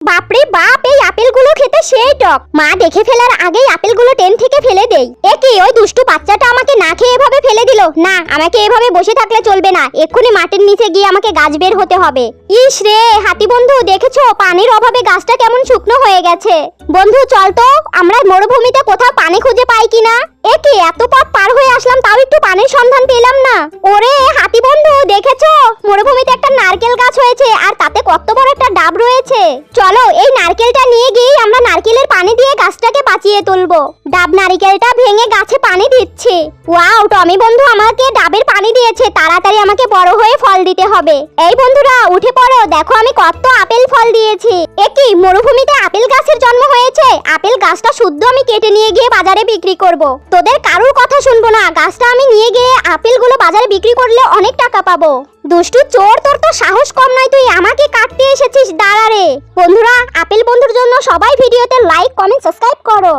বাপরে বাপ, এই আপেলগুলো খেতে সেই টক। মা দেখে ফেলার আগেই আপেলগুলো টেন থেকে ফেলে দেই। এ কি, ওই দুষ্টু বাচ্চাটা আমাকে না খেয়ে এভাবে ফেলে দিল। না, আমাকে এভাবে বসে থাকলে চলবে না, এক্ষুনি মাটির নিচে গিয়ে আমাকে গাছ বের হতে হবে। ইস রে হাতি বন্ধু, দেখেছো পানির অভাবে গাছটা কেমন শুকনো হয়ে গেছে। বন্ধু চল তো, আমরা মরুভূমিতে কোথাও পানি খুঁজে পাই কিনা। এ কি, এত পথ পার হয়ে আসলাম তাও একটু পানির সন্ধান পেলাম না। ওরে হাতি বন্ধু, দেখেছো মরুভূমিতে একটা নারকেল গাছ হয়েছে আর তাতে কত বড় একটা ডাব রয়েছে। চলো এই নারকেলটা নিয়ে গিয়ে আমরা নারকেলের পানি দিয়ে গাছটাকে বাঁচিয়ে তুলবো। ডাব নারকেলটা ভেঙে গাছে পানি দিচ্ছে। ওয়াও, টমি বন্ধু আমাকে ডাবের পানি দিয়েছে, তাড়াতাড়ি আমাকে বড় হয়ে ফল দিতে হবে। এই বন্ধুরা উঠে পড়ো, দেখো আমি কত আপেল ফল দিয়েছি। এ কি, মরুভূমিতে আপেল গাছের জন্ম হয়েছে। আপেল গাছটা শুদ্ধ আমি কেটে নিয়ে গিয়ে বাজারে বিক্রি করব। তোদের কারোর কথা শুনবো না, গাছটা আমি নিয়ে গিয়ে আপেলগুলো বাজারে বিক্রি করলে অনেক টাকা পাবো। দুষ্টু চোর, তোর তো সাহস কম নয়, তুই আমাকে কাটতে এসেছিস, দাঁড়া রে। বন্ধুরা, আপেল বন্ধুর জন্য সবাই ভিডিওতে লাইক, কমেন্ট, সাবস্ক্রাইব করো।